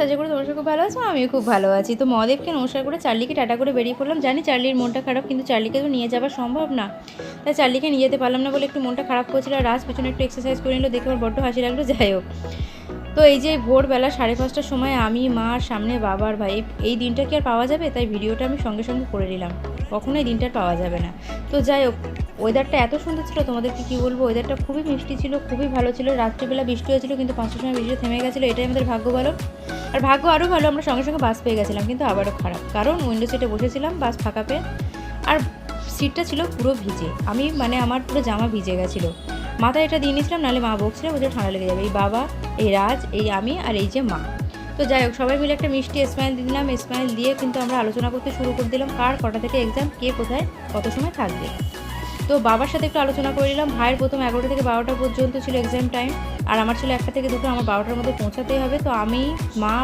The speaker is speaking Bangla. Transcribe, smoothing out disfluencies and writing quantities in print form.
আশা করি তোমরা খুব ভালো আছো, আমিও খুব ভালো আছি। তো মহাদেবকে নমস্কার করে চার্লিকে টাটা করে বেরিয়ে পড়লাম। জানি চার্লির মনটা খারাপ, কিন্তু চার্লিকে তো নিয়ে যাওয়া সম্ভব না, তাই চার্লিকে নিয়ে যেতে পারলাম না বলে একটু মনটা খারাপ করছিল। আর রাজ পেছনে একটু এক্সারসাইজ করে নিল, দেখে আমার বড্ড হাসি লাগলো। যাই হোক, তো এই যে ভোরবেলা 5:30টার সময় আমি, মার সামনে বাবার ভাই, এই দিনটা কি আর পাওয়া যাবে? তাই ভিডিওটা আমি সঙ্গে সঙ্গে করে নিলাম, কখনোই দিনটা পাওয়া যাবে না। তো যাই হোক, ওয়েদারটা এত সুন্দর ছিল, তোমাদেরকে কী বলবো, ওয়েদারটা খুবই মিষ্টি ছিল, খুবই ভালো ছিল। রাত্রিবেলা বৃষ্টি হয়েছিল, কিন্তু 5টার সময় বৃষ্টি থেমে গেছিলো, এটাই আমাদের ভাগ্য ভালো। আর ভাগ্য আরও ভালো, আমরা সঙ্গে সঙ্গে বাস পেয়ে গেছিলাম, কিন্তু আবারও খারাপ, কারণ উইন্ডো সিটে বসেছিলাম বাস ফাঁকা পেয়ে, আর সিটটা ছিল পুরো ভিজে। আমি আমার পুরো জামা ভিজে গেছিলো, মাথায় এটা দিয়ে নিয়েছিলাম, নাহলে মা বকছিল, বলছে ঠান্ডা লেগে যাবে। এই বাবা, এই রাজ, এই আমি, আর এই যে মা। তো যাই হোক, সবাই মিলে একটা মিষ্টি স্মাইল দিয়ে দিলাম। স্মাইল দিয়ে কিন্তু আমরা আলোচনা করতে শুরু করে দিলাম, কার কটা থেকে এক্সাম, কে কোথায় কত সময় থাকবে। তো বাবার সাথে একটু আলোচনা করে নিলাম। ভাইয়ের প্রথম 11টা থেকে 12টা পর্যন্ত ছিল এক্সাম টাইম, আর আমার ছিল 1টা থেকে 2টো, আমার 12টার মধ্যে পৌঁছাতেই হবে। তো আমি, মা